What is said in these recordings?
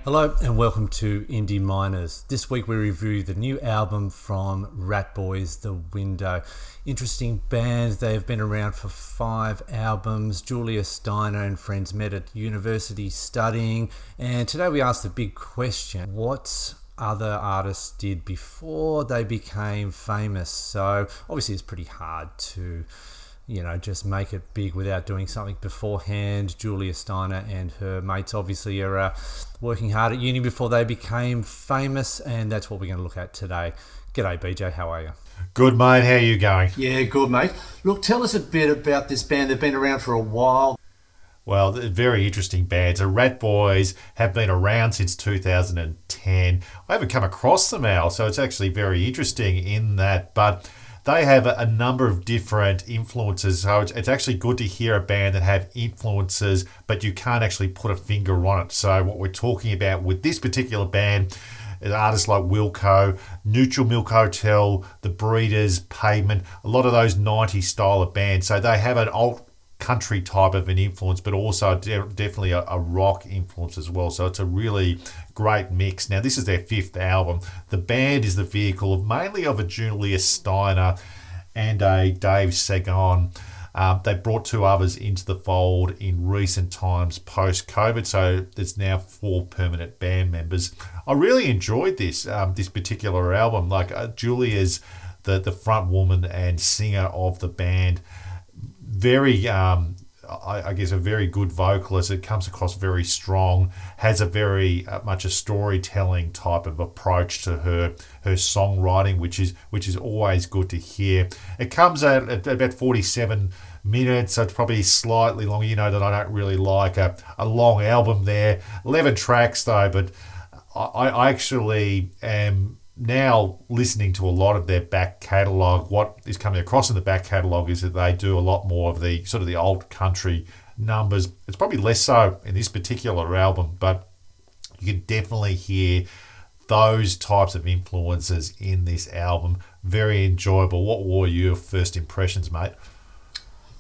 Hello and welcome to Indie Miners. This week we review the new album from RATBOYS, The Window. Interesting band, they've been around for 5 albums. Julia Steiner and friends met at university studying, and today we ask the big question: what other artists did before they became famous? So obviously it's pretty hard to just make it big without doing something beforehand. Julia Steiner and her mates obviously are working hard at uni before they became famous, and that's what we're going to look at today. G'day, BJ, how are you? Good, mate. How are you going? Yeah, good, mate. Look, tell us a bit about this band. They've been around for a while. Well, they're very interesting band. So RATBOYS have been around since 2010. I haven't come across them, Al, so it's actually very interesting in that. But they have a number of different influences, so it's actually good to hear a band that have influences, but you can't actually put a finger on it. So what we're talking about with this particular band is artists like Wilco, Neutral Milk Hotel, The Breeders, Pavement, a lot of those 90s style of bands. So they have an alt country type of an influence, but also definitely a rock influence as well. So it's a really great mix. Now, this is their 5th album. The band is the vehicle of mainly of a Julia Steiner and a Dave Sagan. They brought 2 others into the fold in recent times post-COVID, so there's now 4 permanent band members. I really enjoyed this particular album. Like Julia's the front woman and singer of the band. Very, I guess, a very good vocalist. It comes across very strong, has a very much a storytelling type of approach to her songwriting, which is always good to hear. It comes at about 47 minutes, so it's probably slightly longer. You know that I don't really like a long album there. 11 tracks though, but I actually am now listening to a lot of their back catalogue. What is coming across in the back catalogue is that they do a lot more of the sort of the old country numbers. It's probably less so in this particular album, but you can definitely hear those types of influences in this album. Very enjoyable. What were your first impressions, mate?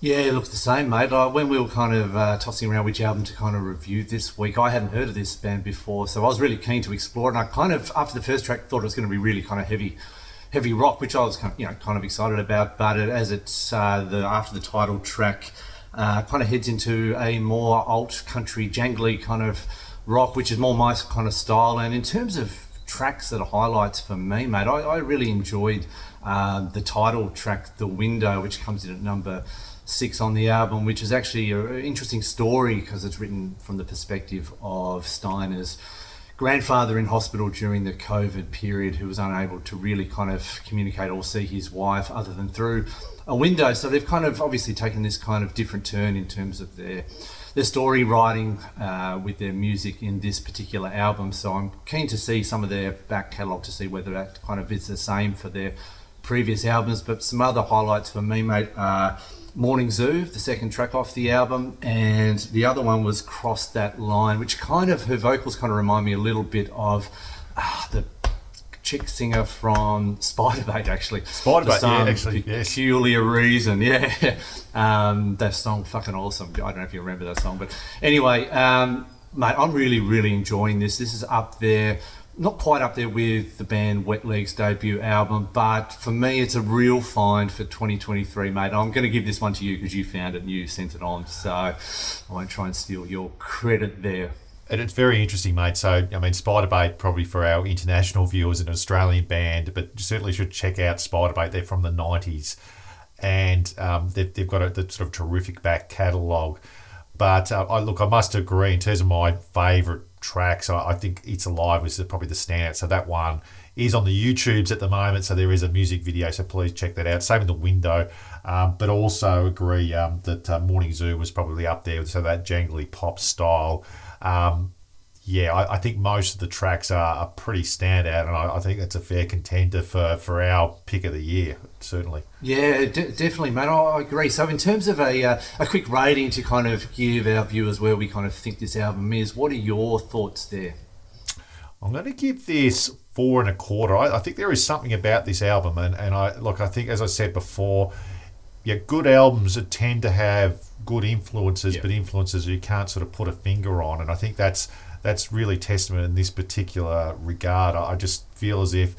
Yeah, it looks the same, mate. When we were kind of tossing around which album to kind of review this week, I hadn't heard of this band before, so I was really keen to explore it. And I kind of, after the first track, thought it was going to be really kind of heavy rock, which I was kind of excited about. But after the title track, kind of heads into a more alt country, jangly kind of rock, which is more my kind of style. And in terms of tracks that are highlights for me, mate, I really enjoyed the title track, The Window, which comes in at number 6 on the album, which is actually an interesting story because it's written from the perspective of Steiner's grandfather in hospital during the COVID period, who was unable to really kind of communicate or see his wife other than through a window. So they've kind of obviously taken this kind of different turn in terms of their story writing with their music in this particular album. So I'm keen to see some of their back catalogue to see whether that kind of is the same for their previous albums. But some other highlights for me, mate, Morning Zoo, the second track off the album, and the other one was Cross That Line, which kind of, her vocals kind of remind me a little bit of the chick singer from Spiderbait, actually. Spiderbait, yeah, actually, yes. Peculiar Reason, yeah. That song, fucking awesome. I don't know if you remember that song, but anyway, mate, I'm really, really enjoying this. This is up there. Not quite up there with the band Wet Leg's debut album, but for me it's a real find for 2023, mate. I'm going to give this one to you because you found it and you sent it on, so I won't try and steal your credit there. And it's very interesting, mate. So, I mean, Spiderbait, probably for our international viewers, an Australian band, but you certainly should check out Spiderbait. They're from the 90s, and they've got a sort of terrific back catalogue. But I must agree, in terms of my favourite tracks, I think It's Alive was probably the standout. So that one is on the YouTubes at the moment, so there is a music video, so please check that out. Same in The Window, but also agree that Morning Zoo was probably up there, so that jangly pop style. I think most of the tracks are pretty standout, and I think that's a fair contender for our pick of the year, certainly. Yeah, definitely, mate. I agree. So in terms of a quick rating to kind of give our viewers where we kind of think this album is, what are your thoughts there? I'm going to give this 4.25. I think there is something about this album, and I think, as I said before, good albums that tend to have good influences, but influences you can't sort of put a finger on, and I think that's that's really testament in this particular regard. I just feel as if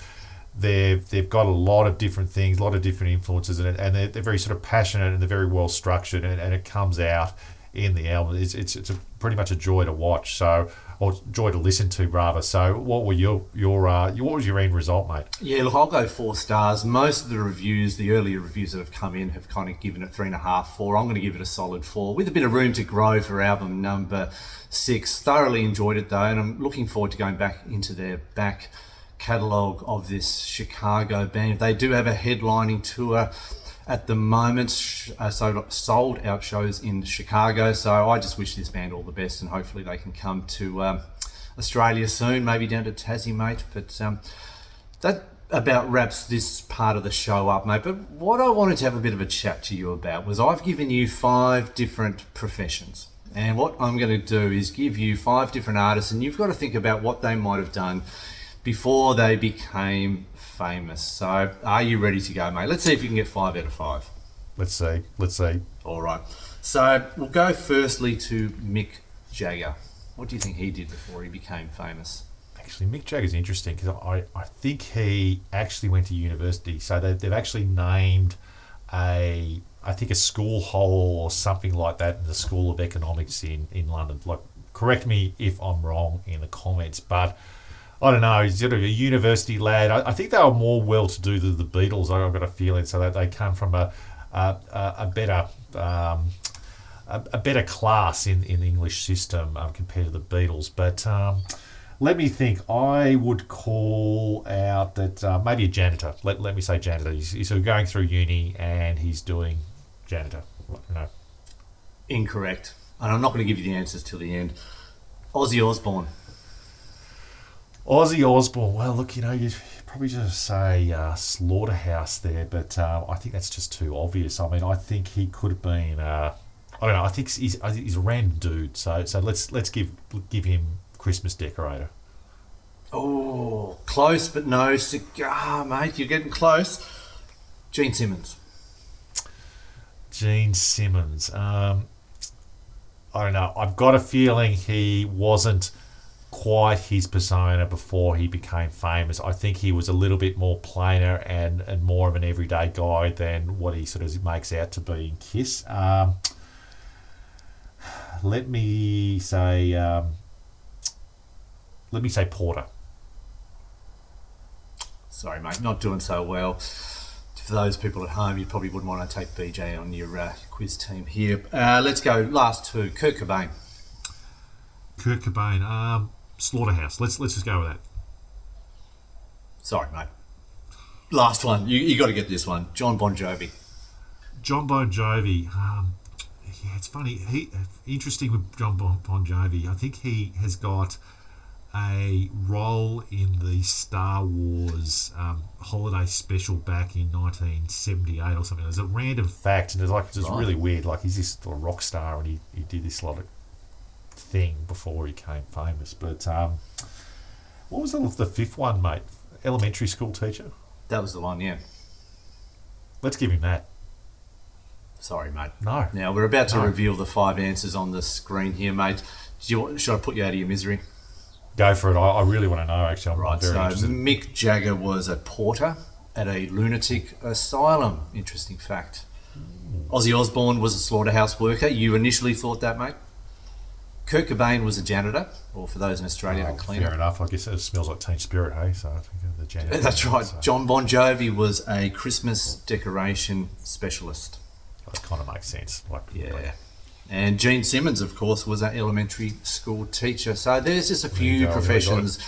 they've got a lot of different things, a lot of different influences, and they're very sort of passionate, and they're very well structured, and it comes out in the album. It's pretty much a joy to watch, or joy to listen to rather. So what was your end result, mate? Yeah, look, I'll go 4 stars. Most of the reviews, the earlier reviews that have come in, have kind of given it 3.5, 4. I'm going to give it a solid 4, with a bit of room to grow for album number 6. Thoroughly enjoyed it though, and I'm looking forward to going back into their back catalogue of this Chicago band. They do have a headlining tour at the moment, so sold out shows in Chicago. So I just wish this band all the best, and hopefully they can come to Australia soon, maybe down to Tassie, mate. But that about wraps this part of the show up, mate. But what I wanted to have a bit of a chat to you about was I've given you 5 different professions. And what I'm going to do is give you 5 different artists, and you've got to think about what they might have done before they became famous. So are you ready to go, mate? Let's see if you can get 5 out of 5. Let's see. All right. So we'll go firstly to Mick Jagger. What do you think he did before he became famous? Actually, Mick Jagger's interesting because I think he actually went to university. So they've actually named a school hall or something like that in the School of Economics in London. Like, correct me if I'm wrong in the comments, but I don't know, he's sort of a university lad. I think they were more well-to-do than the Beatles, I've got a feeling, so that they come from a better class in the English system compared to the Beatles. But let me think. I would call out that maybe a janitor. Let me say janitor. He's sort of going through uni and he's doing janitor. No. Incorrect. And I'm not going to give you the answers till the end. Ozzy Osbourne. Ozzy Osbourne. Well, look, you probably just say slaughterhouse there, but I think that's just too obvious. I mean, I think he could have been. I don't know. I think he's a random dude. So let's give him Christmas decorator. Oh, close, but no cigar, mate. You're getting close. Gene Simmons. Gene Simmons. I don't know. I've got a feeling he wasn't quite his persona before he became famous. I think he was a little bit more plainer and more of an everyday guy than what he sort of makes out to be in Kiss. Let me say Porter. Sorry, mate, not doing so well. For those people at home, you probably wouldn't want to take BJ on your quiz team here. Let's go last 2. Kurt Cobain. Kurt Cobain. Slaughterhouse. Let's just go with that. Sorry, mate. Last one. You got to get this one. John Bon Jovi. John Bon Jovi. Yeah, it's funny. Interesting with John Bon Jovi. I think he has got a role in the Star Wars holiday special back in 1978 or something. There's a random fact, and it's really weird. Like, he's this rock star, and he did this lot of thing before he became famous. But what was the 5th one, mate? Elementary school teacher? That was the one, yeah. Let's give him that. Sorry, mate. No. Now, we're about to reveal the 5 answers on the screen here, mate. Should I put you out of your misery? Go for it. I really want to know, actually. I'm very interested. Mick Jagger was a porter at a lunatic asylum. Interesting fact. Ozzy Osbourne was a slaughterhouse worker. You initially thought that, mate? Kurt Cobain was a janitor, or for those in Australia, a cleaner. Fair enough. I guess it smells like Teen Spirit, hey? So I think of the janitor. That's right. So. John Bon Jovi was a Christmas decoration specialist. That kind of makes sense. Yeah. And Gene Simmons, of course, was an elementary school teacher. So there's just a few professions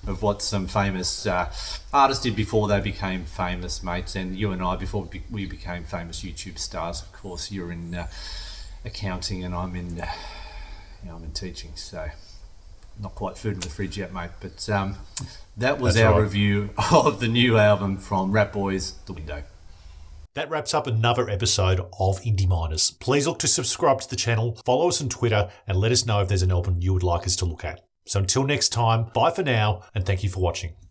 of what some famous artists did before they became famous, mates. And you and I, before we became famous YouTube stars, of course, you're in accounting and I'm in teaching. So not quite food in the fridge yet, mate. But that was our review of the new album from RATBOYS, The Window. That wraps up another episode of Indie Miners. Please look to subscribe to the channel, follow us on Twitter, and let us know if there's an album you would like us to look at. So until next time, bye for now, and thank you for watching.